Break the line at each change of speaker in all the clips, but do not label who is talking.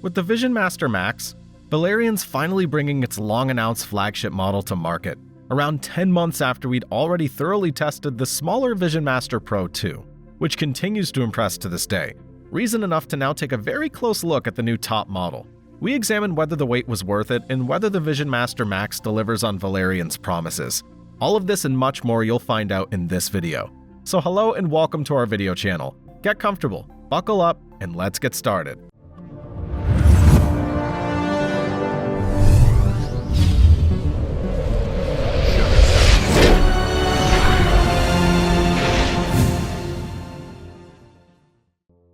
With the VisionMaster Max, Valerion's finally bringing its long-announced flagship model to market, around 10 months after we'd already thoroughly tested the smaller VisionMaster Pro 2, which continues to impress to this day. Reason enough to now take a very close look at the new top model. We examined whether the wait was worth it and whether the VisionMaster Max delivers on Valerion's promises. All of this and much more you'll find out in this video. So hello and welcome to our video channel. Get comfortable, buckle up, and let's get started.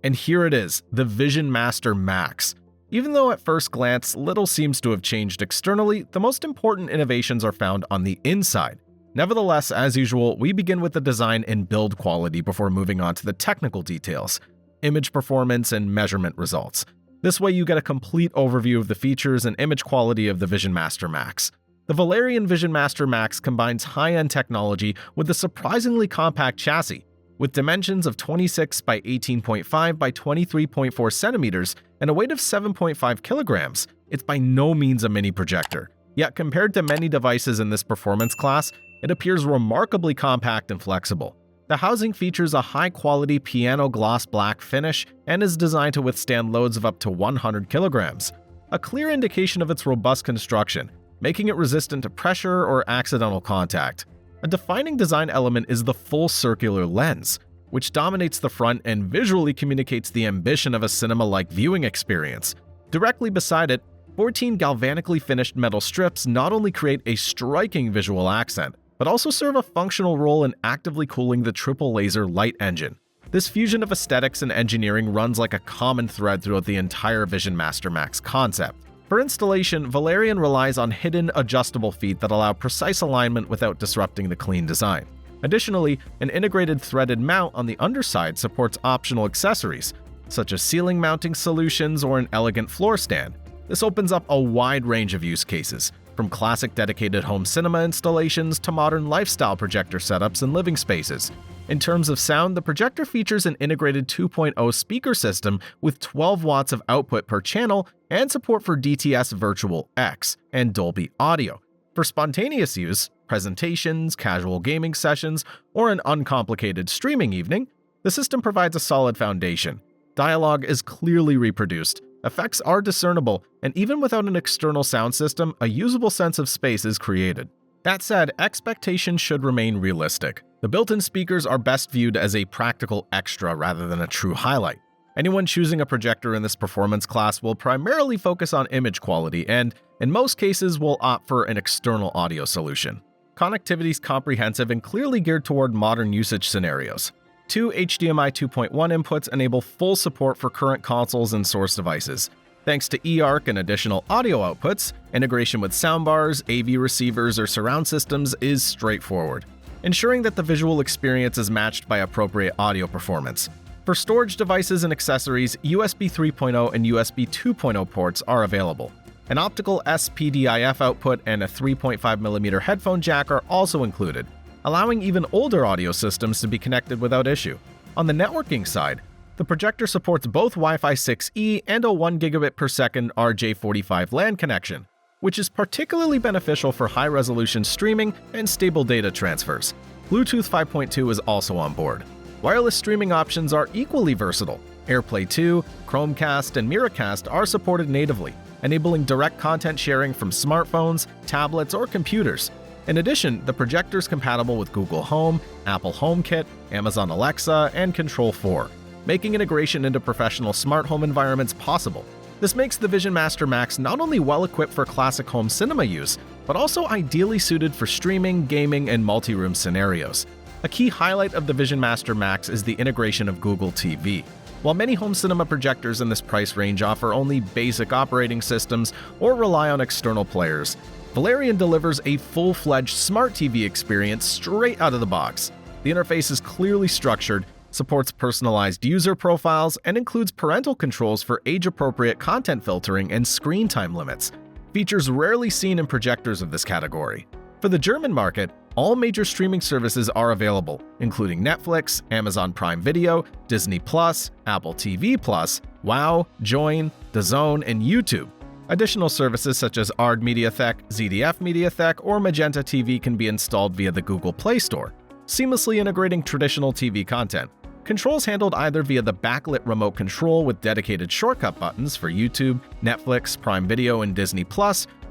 And here it is, the VisionMaster Max. Even though at first glance little seems to have changed externally, the most important innovations are found on the inside. Nevertheless, as usual, we begin with the design and build quality before moving on to the technical details, image performance, and measurement results. This way you get a complete overview of the features and image quality of the VisionMaster Max. The Valerion VisionMaster Max combines high-end technology with a surprisingly compact chassis. With dimensions of 26 by 18.5 by 23.4 centimeters and a weight of 7.5 kilograms, it's by no means a mini projector. Yet compared to many devices in this performance class, it appears remarkably compact and flexible. The housing features a high-quality piano gloss black finish and is designed to withstand loads of up to 100 kilograms, a clear indication of its robust construction, making it resistant to pressure or accidental contact. A defining design element is the full circular lens, which dominates the front and visually communicates the ambition of a cinema-like viewing experience. Directly beside it, 14 galvanically finished metal strips not only create a striking visual accent, but also serve a functional role in actively cooling the triple laser light engine. This fusion of aesthetics and engineering runs like a common thread throughout the entire VisionMaster Max concept. For installation, Valerion relies on hidden adjustable feet that allow precise alignment without disrupting the clean design. Additionally, an integrated threaded mount on the underside supports optional accessories, such as ceiling mounting solutions or an elegant floor stand. This opens up a wide range of use cases, from classic dedicated home cinema installations to modern lifestyle projector setups in living spaces. In terms of sound, the projector features an integrated 2.0 speaker system with 12 watts of output per channel and support for DTS Virtual X and Dolby Audio. For spontaneous use, presentations, casual gaming sessions, or an uncomplicated streaming evening, the system provides a solid foundation. Dialogue is clearly reproduced, effects are discernible, and even without an external sound system, a usable sense of space is created. That said, expectations should remain realistic. The built-in speakers are best viewed as a practical extra rather than a true highlight. Anyone choosing a projector in this performance class will primarily focus on image quality and, in most cases, will opt for an external audio solution. Connectivity is comprehensive and clearly geared toward modern usage scenarios. Two HDMI 2.1 inputs enable full support for current consoles and source devices. Thanks to eARC and additional audio outputs, integration with soundbars, AV receivers, or surround systems is straightforward, ensuring that the visual experience is matched by appropriate audio performance. For storage devices and accessories, USB 3.0 and USB 2.0 ports are available. An optical SPDIF output and a 3.5mm headphone jack are also included, allowing even older audio systems to be connected without issue. On the networking side, the projector supports both Wi-Fi 6E and a 1 gigabit per second RJ45 LAN connection, which is particularly beneficial for high-resolution streaming and stable data transfers. Bluetooth 5.2 is also on board. Wireless streaming options are equally versatile. AirPlay 2, Chromecast, and Miracast are supported natively, enabling direct content sharing from smartphones, tablets, or computers. In addition, the projector is compatible with Google Home, Apple HomeKit, Amazon Alexa, and Control 4, making integration into professional smart home environments possible. This makes the VisionMaster Max not only well-equipped for classic home cinema use, but also ideally suited for streaming, gaming, and multi-room scenarios. A key highlight of the VisionMaster Max is the integration of Google TV. While many home cinema projectors in this price range offer only basic operating systems or rely on external players, Valerion delivers a full-fledged smart TV experience straight out of the box. The interface is clearly structured, supports personalized user profiles, and includes parental controls for age-appropriate content filtering and screen time limits, features rarely seen in projectors of this category. For the German market, all major streaming services are available, including Netflix, Amazon Prime Video, Disney+, Apple TV+, WoW, Join, DAZN, and YouTube. Additional services such as ARD MediaTek, ZDF MediaTek, or Magenta TV can be installed via the Google Play Store, seamlessly integrating traditional TV content. Controls handled either via the backlit remote control with dedicated shortcut buttons for YouTube, Netflix, Prime Video, and Disney+,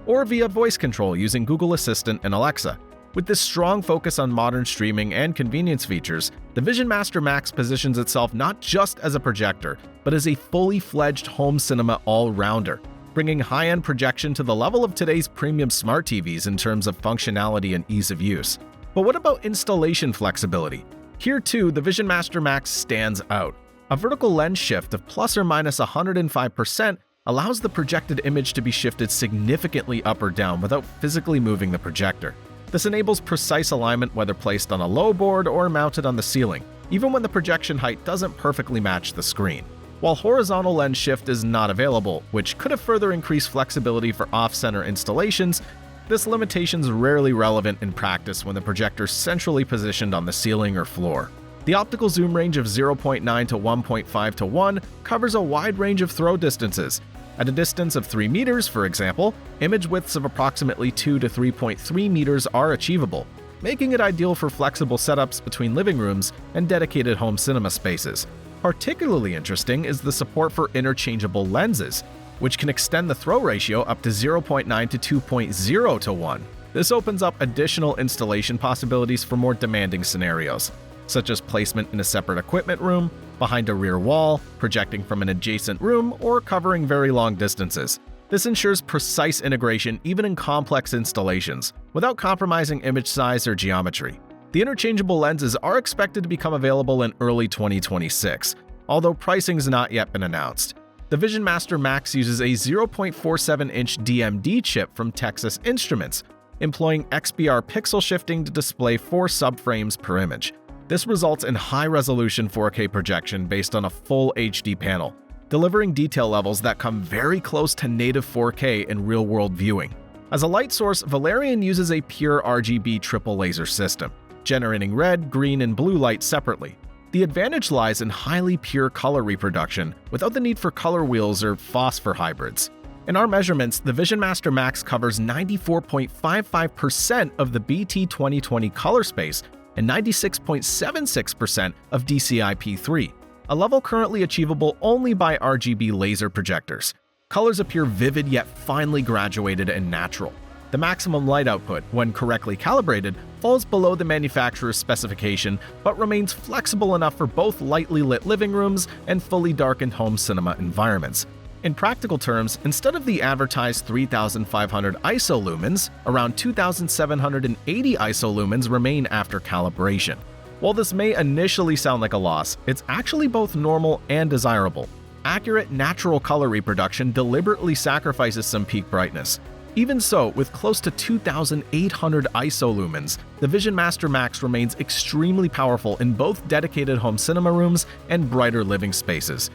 or via voice control using Google Assistant and Alexa. With this strong focus on modern streaming and convenience features, the VisionMaster Max positions itself not just as a projector, but as a fully fledged home cinema all-rounder, bringing high-end projection to the level of today's premium smart TVs in terms of functionality and ease of use. But what about installation flexibility? Here too, the VisionMaster Max stands out. A vertical lens shift of plus or minus 105% allows the projected image to be shifted significantly up or down without physically moving the projector. This enables precise alignment whether placed on a low board or mounted on the ceiling, even when the projection height doesn't perfectly match the screen. While horizontal lens shift is not available, which could have further increased flexibility for off-center installations, this limitation is rarely relevant in practice when the projector is centrally positioned on the ceiling or floor. The optical zoom range of 0.9 to 1.5 to 1 covers a wide range of throw distances. At a distance of 3 meters, for example, image widths of approximately 2 to 3.3 meters are achievable, making it ideal for flexible setups between living rooms and dedicated home cinema spaces. Particularly interesting is the support for interchangeable lenses, which can extend the throw ratio up to 0.9 to 2.0 to 1. This opens up additional installation possibilities for more demanding scenarios, such as placement in a separate equipment room, behind a rear wall, projecting from an adjacent room, or covering very long distances. This ensures precise integration even in complex installations, without compromising image size or geometry. The interchangeable lenses are expected to become available in early 2026, although pricing has not yet been announced. The VisionMaster Max uses a 0.47-inch DMD chip from Texas Instruments, employing XBR pixel shifting to display 4 subframes per image. This results in high-resolution 4K projection based on a full HD panel, delivering detail levels that come very close to native 4K in real-world viewing. As a light source, Valerion uses a pure RGB triple laser system, generating red, green, and blue light separately. The advantage lies in highly pure color reproduction without the need for color wheels or phosphor hybrids. In our measurements, the VisionMaster Max covers 94.55% of the BT 2020 color space and 96.76% of DCI-P3, a level currently achievable only by RGB laser projectors. Colors appear vivid yet finely graduated and natural. The maximum light output, when correctly calibrated, falls below the manufacturer's specification but remains flexible enough for both lightly lit living rooms and fully darkened home cinema environments. In practical terms, instead of the advertised 3,500 ISO lumens, around 2,780 ISO lumens remain after calibration. While this may initially sound like a loss, it's actually both normal and desirable. Accurate, natural color reproduction deliberately sacrifices some peak brightness. Even so, with close to 2,800 ISO lumens, the VisionMaster Max remains extremely powerful in both dedicated home cinema rooms and brighter living spaces.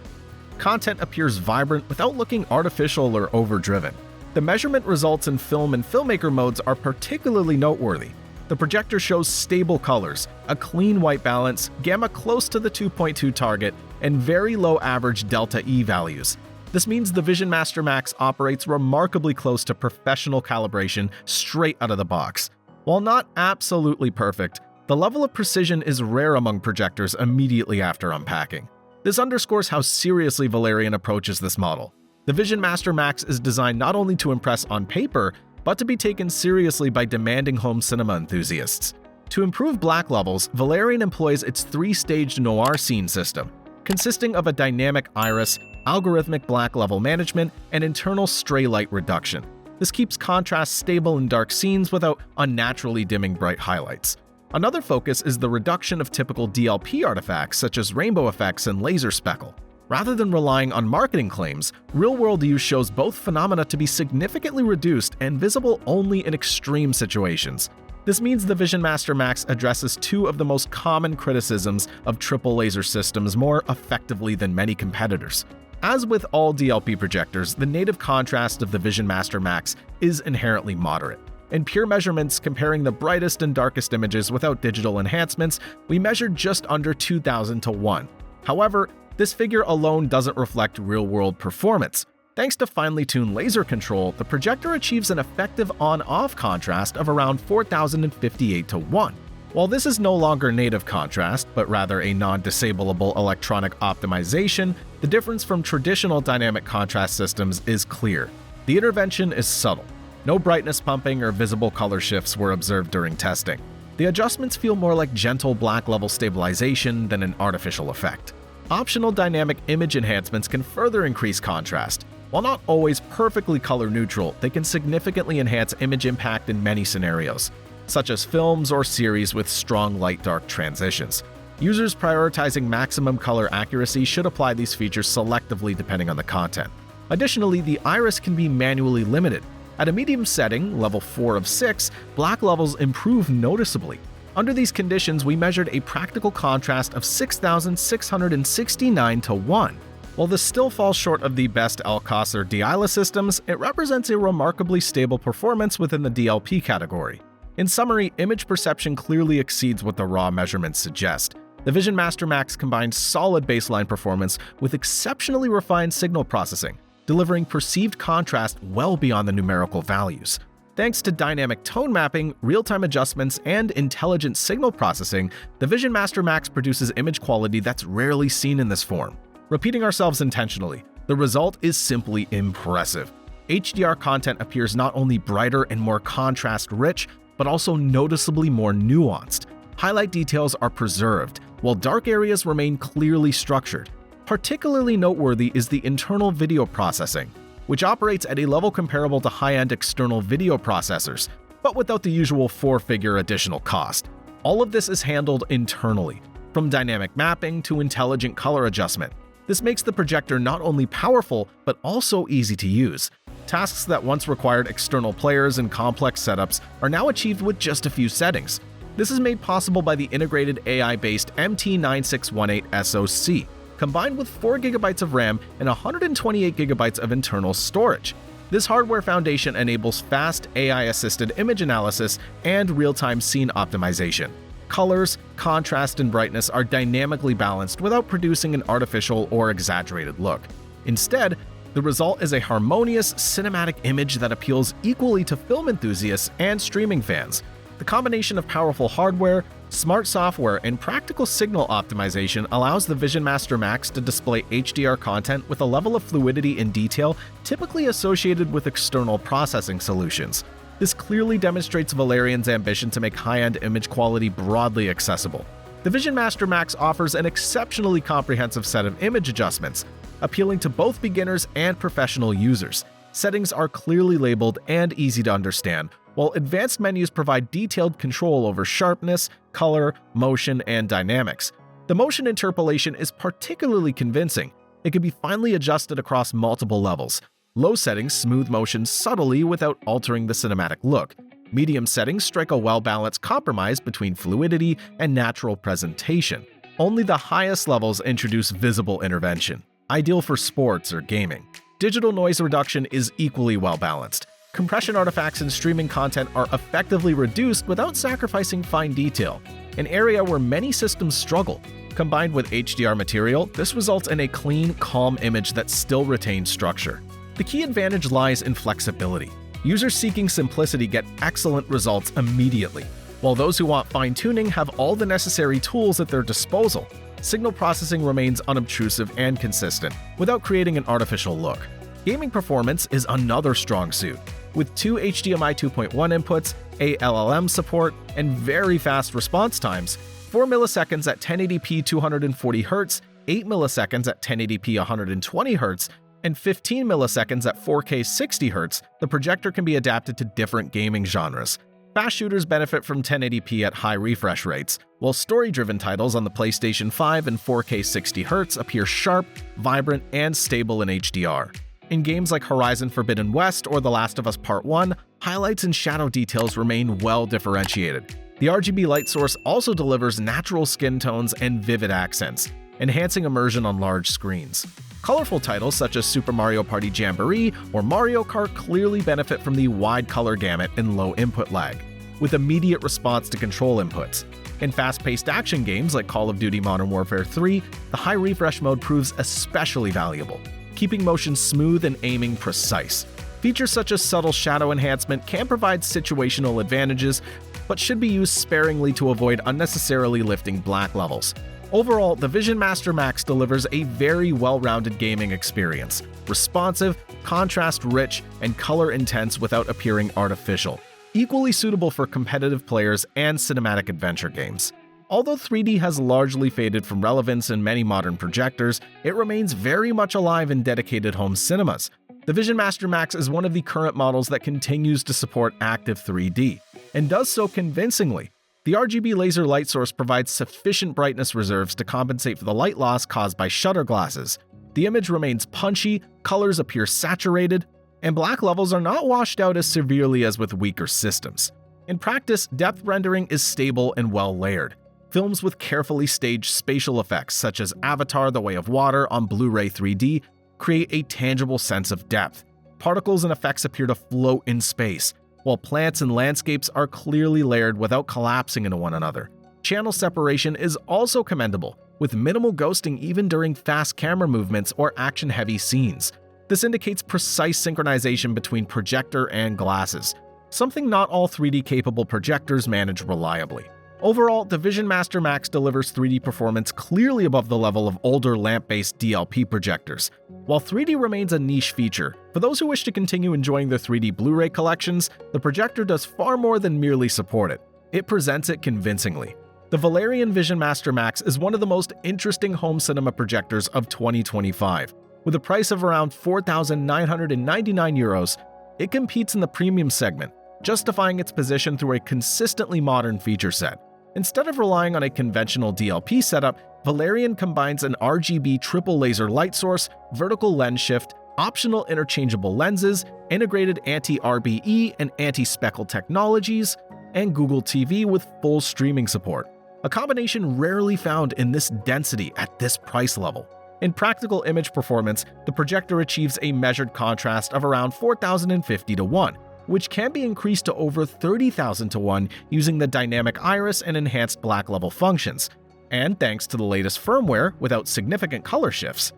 Content appears vibrant without looking artificial or overdriven. The measurement results in film and filmmaker modes are particularly noteworthy. The projector shows stable colors, a clean white balance, gamma close to the 2.2 target, and very low average delta E values. This means the VisionMaster Max operates remarkably close to professional calibration straight out of the box. While not absolutely perfect, the level of precision is rare among projectors immediately after unpacking. This underscores how seriously Valerion approaches this model. The VisionMaster Max is designed not only to impress on paper, but to be taken seriously by demanding home cinema enthusiasts. To improve black levels, Valerion employs its 3-staged NoirScene system, consisting of a dynamic iris, algorithmic black level management, and internal stray light reduction. This keeps contrast stable in dark scenes without unnaturally dimming bright highlights. Another focus is the reduction of typical DLP artifacts such as rainbow effects and laser speckle. Rather than relying on marketing claims, real-world use shows both phenomena to be significantly reduced and visible only in extreme situations. This means the VisionMaster Max addresses 2 of the most common criticisms of triple laser systems more effectively than many competitors. As with all DLP projectors, the native contrast of the VisionMaster Max is inherently moderate. In pure measurements comparing the brightest and darkest images without digital enhancements, we measured just under 2,000 to 1. However, This figure alone doesn't reflect real-world performance. Thanks to finely tuned laser control, the projector achieves an effective on-off contrast of around 4058 to 1. While this is no longer native contrast, but rather a non-disableable electronic optimization, the difference from traditional dynamic contrast systems is clear. The intervention is subtle. No brightness pumping or visible color shifts were observed during testing. The adjustments feel more like gentle black level stabilization than an artificial effect. Optional dynamic image enhancements can further increase contrast. While not always perfectly color neutral, they can significantly enhance image impact in many scenarios, such as films or series with strong light-dark transitions. Users prioritizing maximum color accuracy should apply these features selectively depending on the content. Additionally, the iris can be manually limited. At a medium setting, level 4 of 6, black levels improve noticeably. Under these conditions, we measured a practical contrast of 6,669 to 1. While this still falls short of the best LCOS or DILA systems, it represents a remarkably stable performance within the DLP category. In summary, image perception clearly exceeds what the raw measurements suggest. The VisionMaster Max combines solid baseline performance with exceptionally refined signal processing, delivering perceived contrast well beyond the numerical values. Thanks to dynamic tone mapping, real-time adjustments, and intelligent signal processing, the VisionMaster Max produces image quality that's rarely seen in this form. Repeating ourselves intentionally, the result is simply impressive. HDR content appears not only brighter and more contrast-rich, but also noticeably more nuanced. Highlight details are preserved, while dark areas remain clearly structured. Particularly noteworthy is the internal video processing, which operates at a level comparable to high-end external video processors, but without the usual four-figure additional cost. All of this is handled internally, from dynamic mapping to intelligent color adjustment. This makes the projector not only powerful, but also easy to use. Tasks that once required external players and complex setups are now achieved with just a few settings. This is made possible by the integrated AI-based MT9618 SoC, combined with 4GB of RAM and 128GB of internal storage. This hardware foundation enables fast AI-assisted image analysis and real-time scene optimization. Colors, contrast, and brightness are dynamically balanced without producing an artificial or exaggerated look. Instead, the result is a harmonious, cinematic image that appeals equally to film enthusiasts and streaming fans. The combination of powerful hardware, smart software, and practical signal optimization allows the VisionMaster Max to display HDR content with a level of fluidity and detail typically associated with external processing solutions. This clearly demonstrates Valerion's ambition to make high-end image quality broadly accessible. The VisionMaster Max offers an exceptionally comprehensive set of image adjustments, appealing to both beginners and professional users. Settings are clearly labeled and easy to understand, while advanced menus provide detailed control over sharpness, color, motion, and dynamics. The motion interpolation is particularly convincing. It can be finely adjusted across multiple levels. Low settings smooth motion subtly without altering the cinematic look. Medium settings strike a well-balanced compromise between fluidity and natural presentation. Only the highest levels introduce visible intervention, ideal for sports or gaming. Digital noise reduction is equally well-balanced. Compression artifacts and streaming content are effectively reduced without sacrificing fine detail, an area where many systems struggle. Combined with HDR material, this results in a clean, calm image that still retains structure. The key advantage lies in flexibility. Users seeking simplicity get excellent results immediately, while those who want fine-tuning have all the necessary tools at their disposal. Signal processing remains unobtrusive and consistent, without creating an artificial look. Gaming performance is another strong suit. With 2 HDMI 2.1 inputs, LLM support, and very fast response times, 4 milliseconds at 1080p 240Hz, 8 milliseconds at 1080p 120Hz, and 15 milliseconds at 4K 60Hz, the projector can be adapted to different gaming genres. Fast shooters benefit from 1080p at high refresh rates, while story-driven titles on the PlayStation 5 and 4K 60Hz appear sharp, vibrant, and stable in HDR. In games like Horizon Forbidden West or The Last of Us Part 1, highlights and shadow details remain well differentiated. The RGB light source also delivers natural skin tones and vivid accents, enhancing immersion on large screens. Colorful titles such as Super Mario Party Jamboree or Mario Kart clearly benefit from the wide color gamut and low input lag, with immediate response to control inputs. In fast-paced action games like Call of Duty Modern Warfare 3, the high refresh mode proves especially valuable, keeping motion smooth and aiming precise. Features such as subtle shadow enhancement can provide situational advantages, but should be used sparingly to avoid unnecessarily lifting black levels. Overall, the VisionMaster Max delivers a very well-rounded gaming experience, responsive, contrast-rich, and color-intense without appearing artificial, equally suitable for competitive players and cinematic adventure games. Although 3D has largely faded from relevance in many modern projectors, it remains very much alive in dedicated home cinemas. The VisionMaster Max is one of the current models that continues to support active 3D, and does so convincingly. The RGB laser light source provides sufficient brightness reserves to compensate for the light loss caused by shutter glasses. The image remains punchy, colors appear saturated, and black levels are not washed out as severely as with weaker systems. In practice, depth rendering is stable and well layered. Films with carefully staged spatial effects such as Avatar: The Way of Water on Blu-ray 3D create a tangible sense of depth. Particles and effects appear to float in space, while plants and landscapes are clearly layered without collapsing into one another. Channel separation is also commendable, with minimal ghosting even during fast camera movements or action-heavy scenes. This indicates precise synchronization between projector and glasses, something not all 3D-capable projectors manage reliably. Overall, the VisionMaster Max delivers 3D performance clearly above the level of older lamp-based DLP projectors. While 3D remains a niche feature, for those who wish to continue enjoying their 3D Blu-ray collections, the projector does far more than merely support it. It presents it convincingly. The Valerion VisionMaster Max is one of the most interesting home cinema projectors of 2025. With a price of around €4,999, it competes in the premium segment, justifying its position through a consistently modern feature set. Instead of relying on a conventional DLP setup, Valerion combines an RGB triple laser light source, vertical lens shift, optional interchangeable lenses, integrated anti-RBE and anti-speckle technologies, and Google TV with full streaming support. A combination rarely found in this density at this price level. In practical image performance, the projector achieves a measured contrast of around 4,050 to 1, which can be increased to over 30,000 to 1 using the dynamic iris and enhanced black level functions, and thanks to the latest firmware without significant color shifts.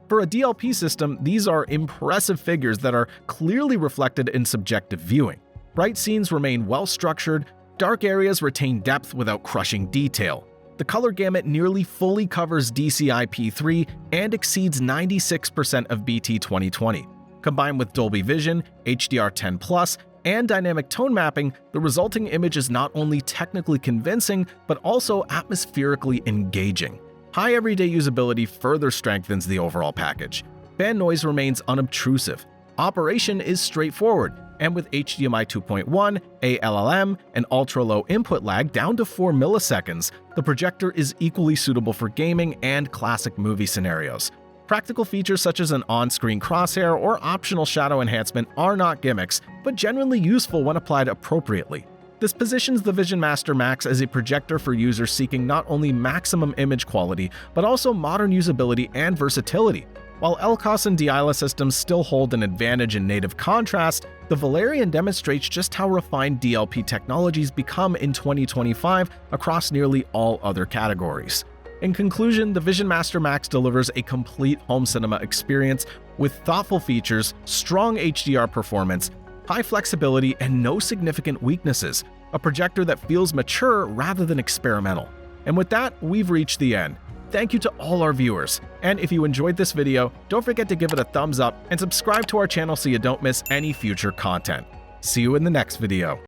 For a DLP system, these are impressive figures that are clearly reflected in subjective viewing. Bright scenes remain well structured, dark areas retain depth without crushing detail. The color gamut nearly fully covers DCI-P3 and exceeds 96% of BT 2020. Combined with Dolby Vision, HDR10+, and dynamic tone mapping, the resulting image is not only technically convincing, but also atmospherically engaging. High everyday usability further strengthens the overall package. Band noise remains unobtrusive. Operation is straightforward, and with HDMI 2.1, ALLM, and ultra-low input lag down to 4 milliseconds, the projector is equally suitable for gaming and classic movie scenarios. Practical features such as an on-screen crosshair or optional shadow enhancement are not gimmicks, but genuinely useful when applied appropriately. This positions the VisionMaster Max as a projector for users seeking not only maximum image quality, but also modern usability and versatility. While LCOS and DILA systems still hold an advantage in native contrast, the Valerion demonstrates just how refined DLP technologies become in 2025 across nearly all other categories. In conclusion, the VisionMaster Max delivers a complete home cinema experience with thoughtful features, strong HDR performance, high flexibility, and no significant weaknesses, a projector that feels mature rather than experimental. And with that, we've reached the end. Thank you to all our viewers, and if you enjoyed this video, don't forget to give it a thumbs up and subscribe to our channel so you don't miss any future content. See you in the next video.